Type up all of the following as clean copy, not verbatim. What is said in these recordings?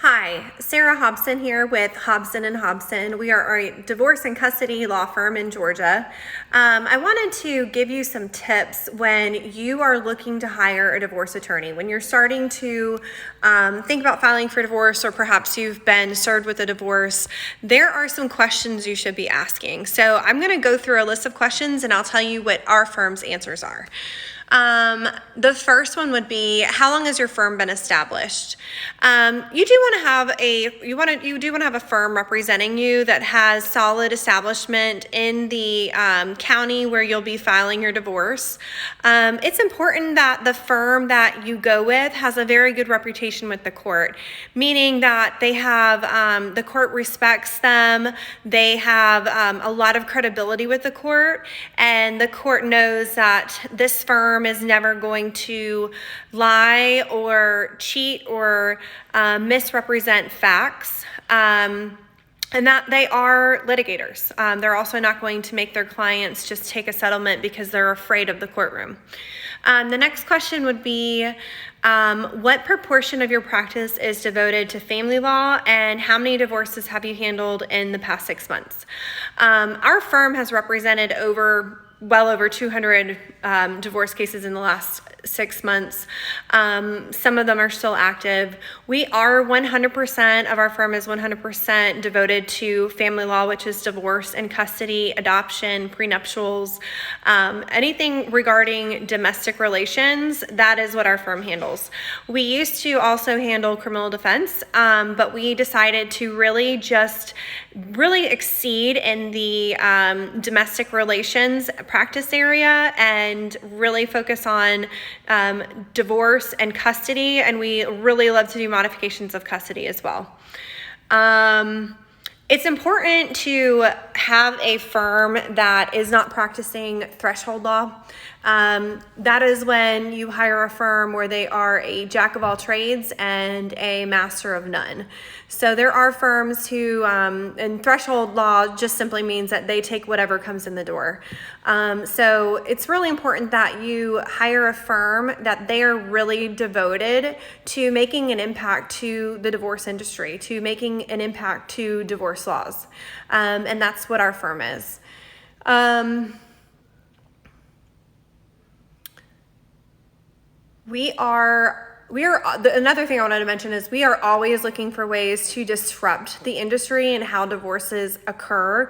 Hi, Sarah Hobson here with Hobson & Hobson. We are a divorce and custody law firm in Georgia. I wanted to give you some tips when you are looking to hire a divorce attorney. When you're starting to think about filing for divorce, or perhaps you've been served with a divorce, there are some questions you should be asking. So I'm going to go through a list of questions and I'll tell you what our firm's answers are. The first one would be, how long has your firm been established? You do want to have a firm representing you that has solid establishment in the county where you'll be filing your divorce. It's important that the firm that you go with has a very good reputation with the court, meaning that they have the court respects them, they have a lot of credibility with the court, and the court knows that this firm is never going to lie or cheat or misrepresent facts, and that they are litigators. They're also not going to make their clients just take a settlement because they're afraid of the courtroom. The next question would be, what proportion of your practice is devoted to family law, and how many divorces have you handled in the past 6 months? Our firm has represented well over 200 divorce cases in the last 6 months. Some of them are still active. We are 100% of our firm is 100% devoted to family law, which is divorce and custody, adoption, prenuptials, anything regarding domestic relations. That is what our firm handles. We used to also handle criminal defense, but we decided to really exceed in the domestic relations practice area and really focus on divorce and custody, and we really love to do modifications of custody as well. It's important to have a firm that is not practicing threshold law. That is when you hire a firm where they are a jack of all trades and a master of none. So there are firms who, and threshold law just simply means that they take whatever comes in the door. So it's really important that you hire a firm that they are really devoted to making an impact to the divorce industry, to making an impact to divorce laws. And that's what our firm is. Another thing I wanted to mention is we are always looking for ways to disrupt the industry and how divorces occur.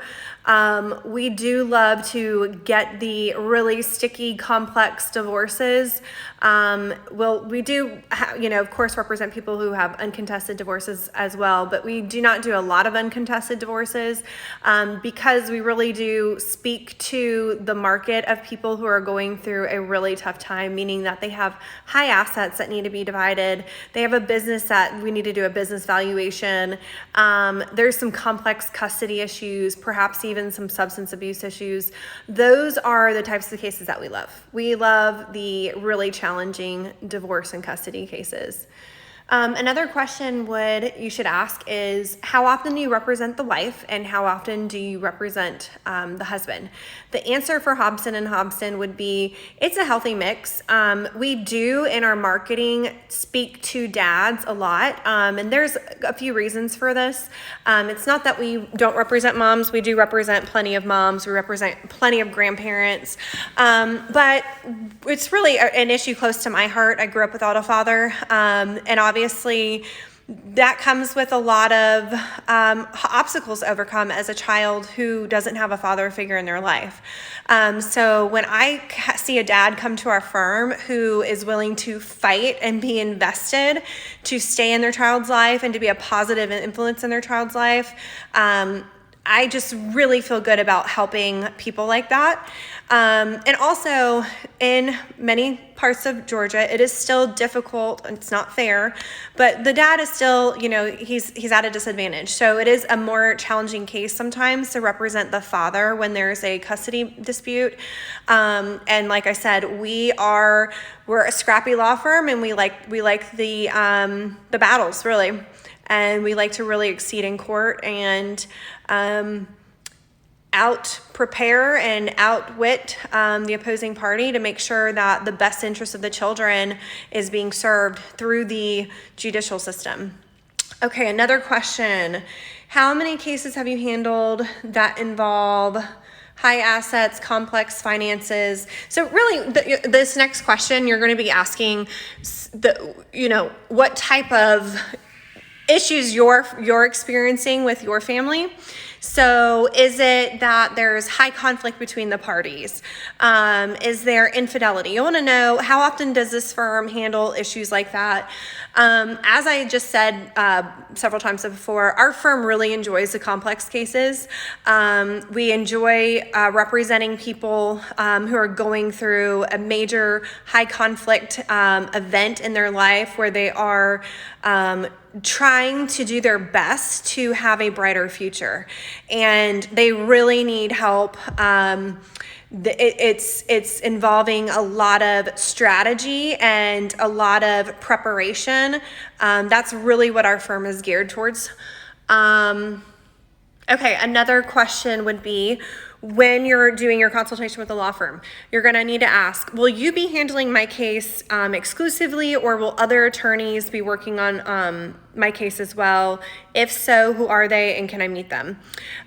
We do love to get the really sticky, complex divorces. We do, of course, represent people who have uncontested divorces as well, but we do not do a lot of uncontested divorces because we really do speak to the market of people who are going through a really tough time, meaning that they have high assets that need to be divided. They have a business that we need to do a business valuation. There's some complex custody issues, perhaps even some substance abuse issues. Those are the types of cases that we love. We love the really challenging divorce and custody cases. Another question you should ask is, how often do you represent the wife and how often do you represent the husband? The answer for Hobson & Hobson would be, it's a healthy mix. We do in our marketing speak to dads a lot, and there's a few reasons for this. It's not that we don't represent moms. We do represent plenty of moms. We represent plenty of grandparents, but it's really an issue close to my heart. I grew up without a father, and obviously that comes with a lot of obstacles to overcome as a child who doesn't have a father figure in their life. So when I see a dad come to our firm who is willing to fight and be invested to stay in their child's life and to be a positive influence in their child's life, I just really feel good about helping people like that. And also in many parts of Georgia, it is still difficult. It's not fair, but the dad is still, he's at a disadvantage. So it is a more challenging case sometimes to represent the father when there's a custody dispute. And like I said, we're a scrappy law firm, and we like the battles really. And we like to really exceed in court and out-prepare and outwit the opposing party to make sure that the best interest of the children is being served through the judicial system. Okay, another question. How many cases have you handled that involve high assets, complex finances? So really, this next question, you're going to be asking, what type of issues you're experiencing with your family. So is it that there's high conflict between the parties? Is there infidelity? You want to know, how often does this firm handle issues like that? As I just said several times before, our firm really enjoys the complex cases. We enjoy representing people who are going through a major high conflict event in their life where they are trying to do their best to have a brighter future, and they really need help. It's involving a lot of strategy and a lot of preparation. That's really what our firm is geared towards. Okay, another question would be, when you're doing your consultation with a law firm, you're going to need to ask, will you be handling my case exclusively, or will other attorneys be working on my case as well? If so, who are they and can I meet them?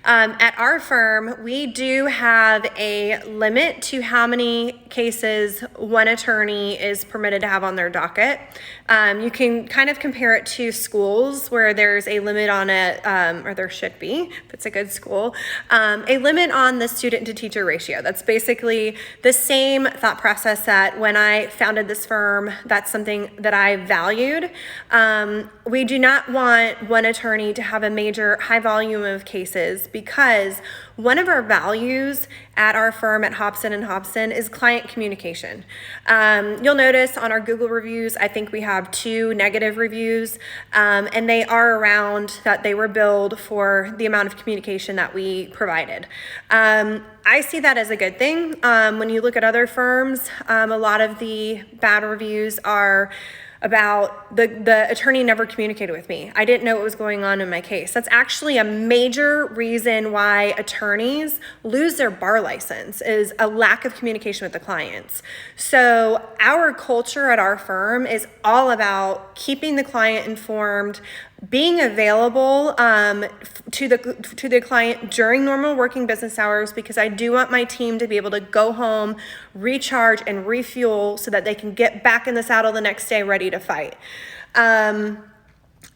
At our firm, we do have a limit to how many cases one attorney is permitted to have on their docket. You can kind of compare it to schools where there's a limit on it, or there should be, if it's a good school, a limit on the student to teacher ratio. That's basically the same thought process that when I founded this firm, that's something that I valued. We do not want one attorney to have a major high volume of cases, because one of our values at our firm at Hobson & Hobson is client communication. You'll notice on our Google reviews, I think we have 2 negative reviews, and they are around that they were billed for the amount of communication that we provided. I see that as a good thing. When you look at other firms, a lot of the bad reviews are about the attorney never communicated with me. I didn't know what was going on in my case. That's actually a major reason why attorneys lose their bar license, is a lack of communication with the clients. So our culture at our firm is all about keeping the client informed, being available to the client during normal working business hours, because I do want my team to be able to go home, recharge, and refuel so that they can get back in the saddle the next day ready to fight.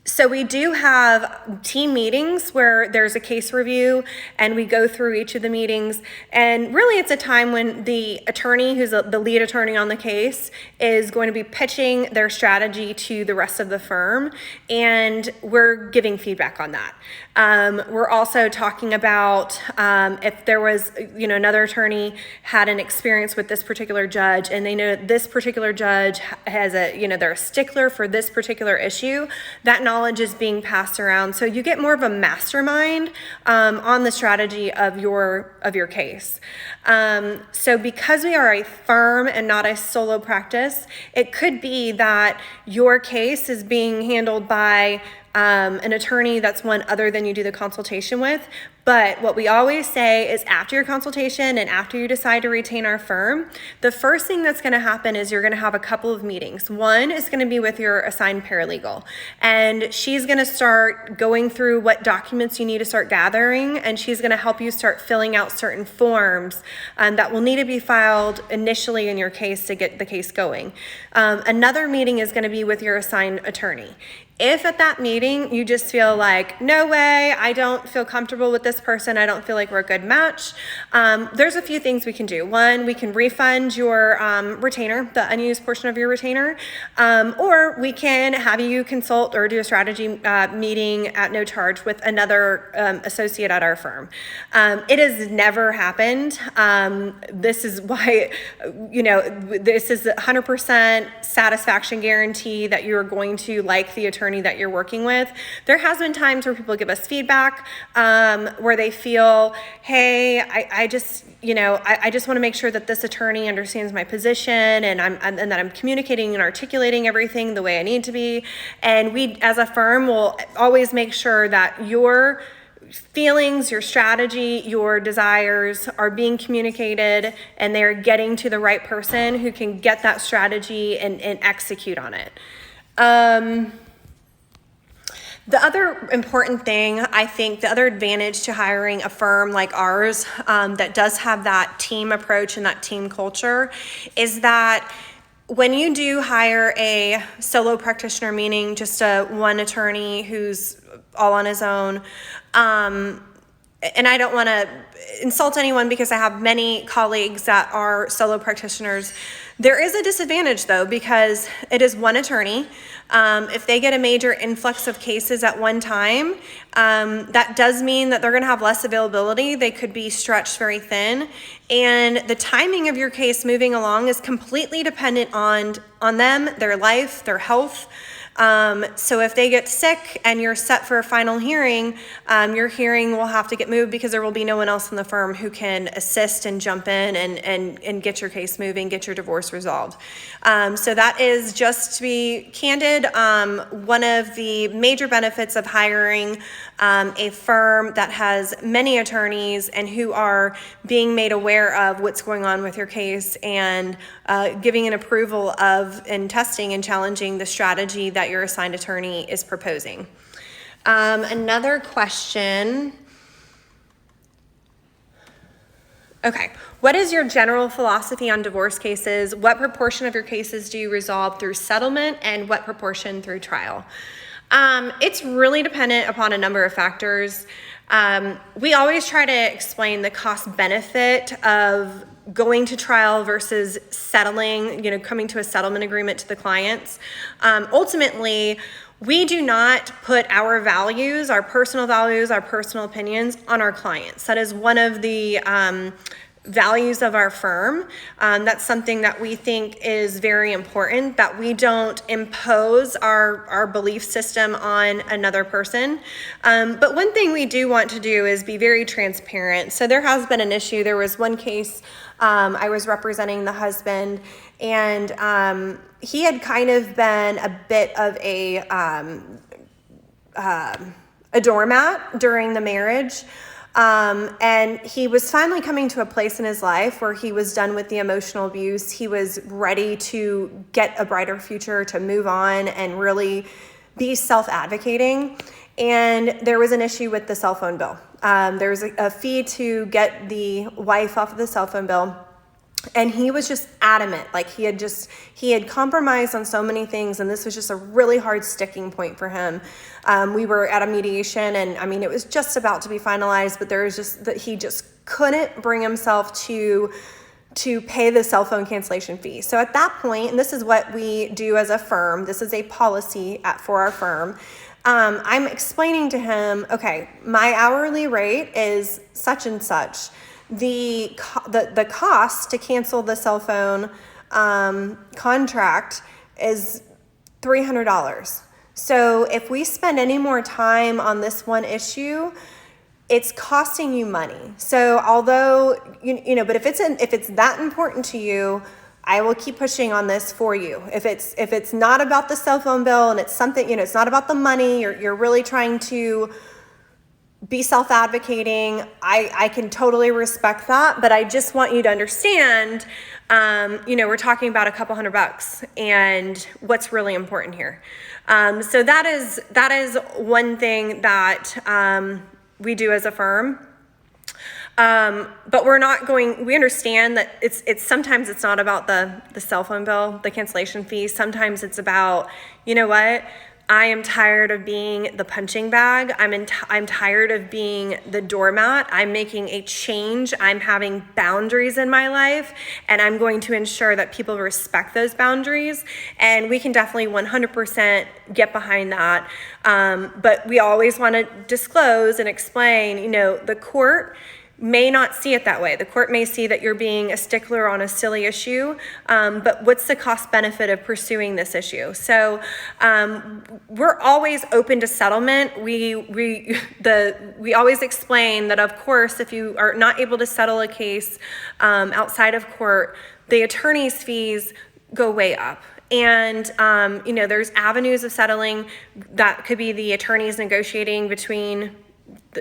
So we do have team meetings where there's a case review and we go through each of the meetings. And really it's a time when the attorney, who's the lead attorney on the case, is going to be pitching their strategy to the rest of the firm. And we're giving feedback on that. We're also talking about if there was, another attorney had an experience with this particular judge, and they know this particular judge has they're a stickler for this particular issue, that knowledge is being passed around. So you get more of a mastermind on the strategy of your case. So because we are a firm and not a solo practice, it could be that your case is being handled by an attorney that's one other than you do the consultation with. But what we always say is, after your consultation and after you decide to retain our firm, the first thing that's going to happen is you're going to have a couple of meetings. One is going to be with your assigned paralegal, and she's going to start going through what documents you need to start gathering, and she's going to help you start filling out certain forms that will need to be filed initially in your case to get the case going. Another meeting is going to be with your assigned attorney. If at that meeting you just feel like, no way, I don't feel comfortable with this person, I don't feel like we're a good match, there's a few things we can do. One, we can refund your retainer, the unused portion of your retainer, or we can have you consult or do a strategy meeting at no charge with another associate at our firm. It has never happened. This is why, this is 100% satisfaction guarantee that you're going to like the attorney that you're working with. There has been times where people give us feedback where they feel, hey, I just want to make sure that this attorney understands my position and that I'm communicating and articulating everything the way I need to be. And we, as a firm, will always make sure that your feelings, your strategy, your desires are being communicated, and they're getting to the right person who can get that strategy and execute on it. The other important thing, I think, the other advantage to hiring a firm like ours that does have that team approach and that team culture is that when you do hire a solo practitioner, meaning just a one attorney who's all on his own, and I don't want to insult anyone because I have many colleagues that are solo practitioners. There is a disadvantage though, because it is one attorney. If they get a major influx of cases at one time, that does mean that they're going to have less availability. They could be stretched very thin. And the timing of your case moving along is completely dependent on them, their life, their health. So if they get sick and you're set for a final hearing, your hearing will have to get moved because there will be no one else in the firm who can assist and jump in and get your case moving, get your divorce resolved. So that is, just to be candid, one of the major benefits of hiring a firm that has many attorneys and who are being made aware of what's going on with your case and giving an approval of and testing and challenging the strategy that your assigned attorney is proposing. Another question. Okay, what is your general philosophy on divorce cases? What proportion of your cases do you resolve through settlement and what proportion through trial? It's really dependent upon a number of factors. We always try to explain the cost benefit of going to trial versus settling, coming to a settlement agreement to the clients. Ultimately, we do not put our values, our personal opinions on our clients. That is one of the values of our firm. That's something that we think is very important, that we don't impose our belief system on another person. But one thing we do want to do is be very transparent. So there has been an issue. There was one case, I was representing the husband, and he had kind of been a bit of a doormat during the marriage. And he was finally coming to a place in his life where he was done with the emotional abuse. He was ready to get a brighter future, to move on and really be self-advocating. And there was an issue with the cell phone bill. There was a fee to get the wife off of the cell phone bill. And he was just adamant, like he had compromised on so many things, and this was just a really hard sticking point for him. We were at a mediation, and it was just about to be finalized, but there was just that he just couldn't bring himself to pay the cell phone cancellation fee. So at that point, and this is what we do as a firm, this is a policy for our firm, I'm explaining to him, okay, my hourly rate is such and such. The cost to cancel the cell phone contract is $300. So if we spend any more time on this one issue, it's costing you money. So although but if it's that important to you, I will keep pushing on this for you. If it's not about the cell phone bill and it's something, it's not about the money, you're really trying to be self-advocating, I can totally respect that, but I just want you to understand, we're talking about a couple $100 and what's really important here. So that is one thing that we do as a firm. But we understand that it's sometimes it's not about the cell phone bill, the cancellation fee. Sometimes it's about, I am tired of being the punching bag. I'm tired of being the doormat. I'm making a change. I'm having boundaries in my life, and I'm going to ensure that people respect those boundaries. And we can definitely 100% get behind that. But we always want to disclose and explain, the court may not see it that way. The court may see that you're being a stickler on a silly issue, but what's the cost benefit of pursuing this issue? So we're always open to settlement. We always explain that, of course, if you are not able to settle a case outside of court, the attorney's fees go way up. And, there's avenues of settling that could be the attorneys negotiating between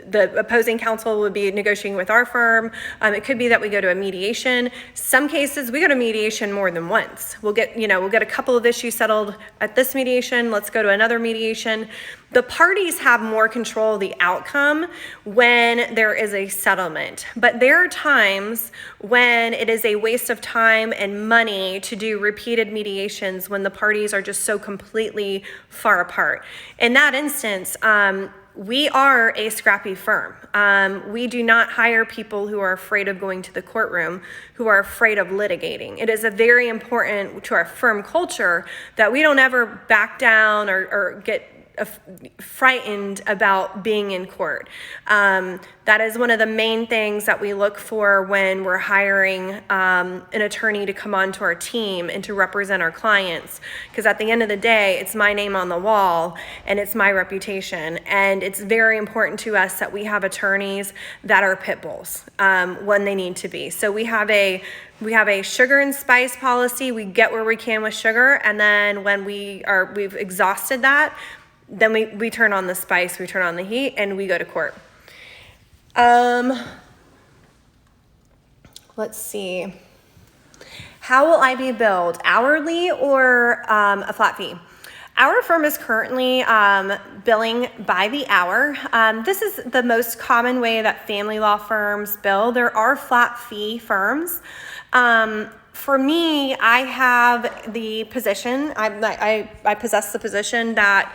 the opposing counsel would be negotiating with our firm. It could be that we go to a mediation. Some cases we go to mediation more than once. We'll get a couple of issues settled at this mediation. Let's go to another mediation. The parties have more control of the outcome when there is a settlement. But there are times when it is a waste of time and money to do repeated mediations when the parties are just so completely far apart. In that instance, we are a scrappy firm. We do not hire people who are afraid of going to the courtroom, who are afraid of litigating. It is a very important to our firm culture that we don't ever back down or get frightened about being in court. That is one of the main things that we look for when we're hiring an attorney to come onto our team and to represent our clients. Because at the end of the day, it's my name on the wall and it's my reputation. And it's very important to us that we have attorneys that are pit bulls when they need to be. So we have a sugar and spice policy. We get where we can with sugar, and then when we've exhausted that, then we turn on the spice, we turn on the heat, and we go to court. Let's see. How will I be billed? Hourly or a flat fee? Our firm is currently billing by the hour. This is the most common way that family law firms bill. There are flat fee firms. For me, I have the position, I possess the position that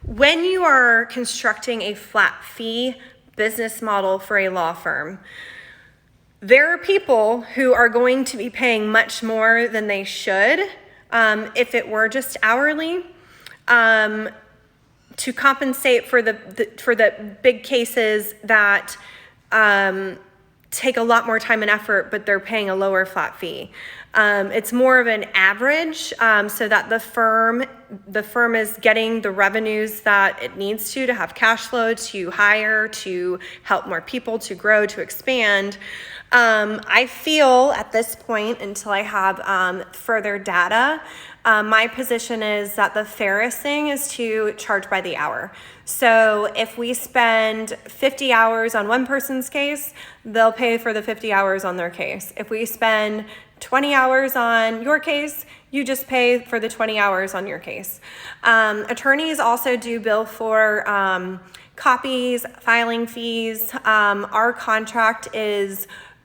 when you are constructing a flat fee business model for a law firm, there are people who are going to be paying much more than they should if it were just hourly to compensate for the big cases that take a lot more time and effort, but they're paying a lower flat fee. It's more of an average so that the firm is getting the revenues that it needs to have cash flow, to hire, to help more people, to grow, to expand. I feel at this point, until I have further data, my position is that the fairest thing is to charge by the hour. So if we spend 50 hours on one person's case, they'll pay for the 50 hours on their case. If we spend 20 hours on your case, you just pay for the 20 hours on your case. Attorneys also do bill for copies, filing fees. Our contract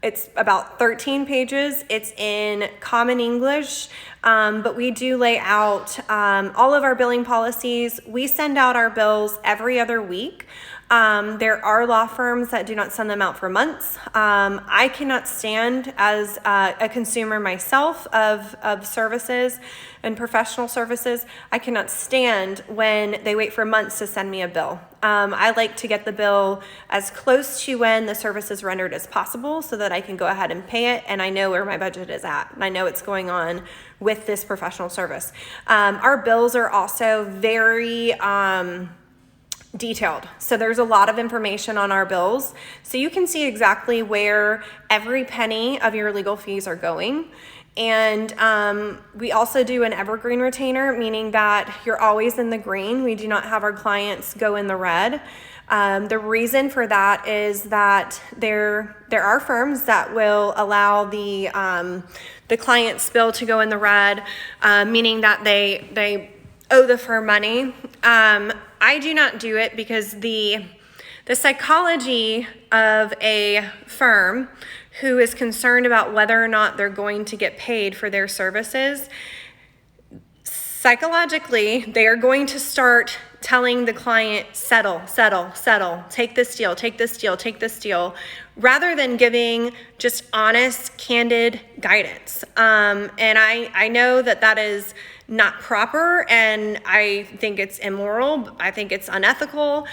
it's about 13 pages. It's in common English, but we do lay out all of our billing policies. We send out our bills every other week. There are law firms that do not send them out for months. I cannot stand as a consumer myself of services and professional services. I cannot stand when they wait for months to send me a bill. I like to get the bill as close to when the service is rendered as possible so that I can go ahead and pay it and I know where my budget is at and I know what's going on with this professional service. Our bills are also very detailed. So there's a lot of information on our bills. So you can see exactly where every penny of your legal fees are going. And we also do an evergreen retainer, meaning that you're always in the green. We do not have our clients go in the red. The reason for that is that there are firms that will allow the client's bill to go in the red, meaning that they owe the firm money. I do not do it because the psychology of a firm who is concerned about whether or not they're going to get paid for their services, psychologically, they are going to start telling the client, settle, take this deal, rather than giving just honest, candid guidance. And I know that is not proper, and I think it's immoral. I think it's unethical,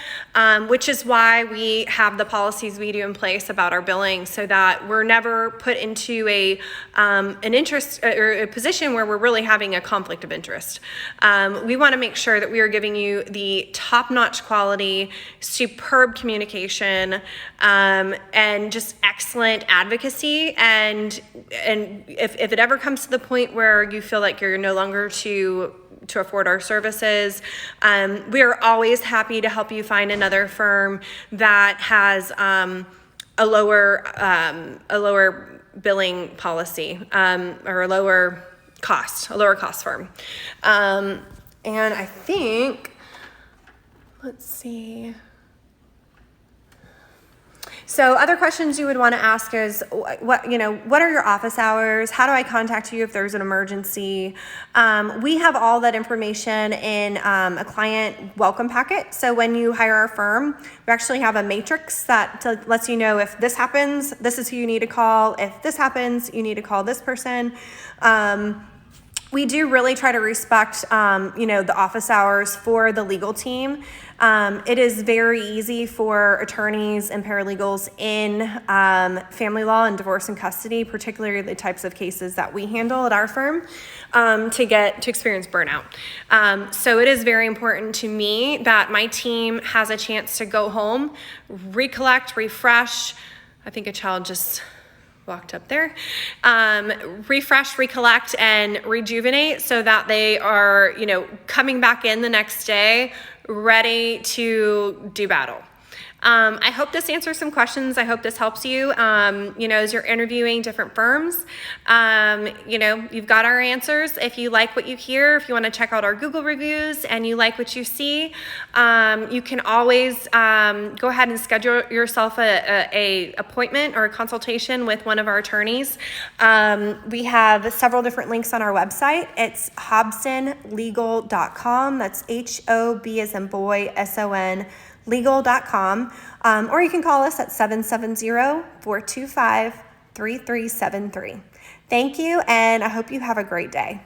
which is why we have the policies we do in place about our billing, so that we're never put into an interest or a position where we're really having a conflict of interest. We want to make sure that we are giving you the top-notch quality, superb communication, and just excellent advocacy. And if it ever comes to the point where you feel like you're no longer to afford our services. We are always happy to help you find another firm that has a lower billing policy, or a lower cost firm. And I think, let's see. So other questions you would want to ask is, what are your office hours? How do I contact you if there's an emergency? We have all that information in a client welcome packet. So when you hire our firm, we actually have a matrix that lets you know if this happens, this is who you need to call. If this happens, you need to call this person. We do really try to respect, the office hours for the legal team. It is very easy for attorneys and paralegals in family law and divorce and custody, particularly the types of cases that we handle at our firm, to experience burnout. So it is very important to me that my team has a chance to go home, recollect, refresh. I think a child just walked up there, refresh, recollect, and rejuvenate so that they are, coming back in the next day ready to do battle. I hope this answers some questions. I hope this helps you, as you're interviewing different firms. You've got our answers. If you like what you hear, if you want to check out our Google reviews and you like what you see, you can always go ahead and schedule yourself a appointment or a consultation with one of our attorneys. We have several different links on our website. It's hobsonlegal.com. That's HOB as in boy, SON, legal.com, or you can call us at 770-425-3373. Thank you, and I hope you have a great day.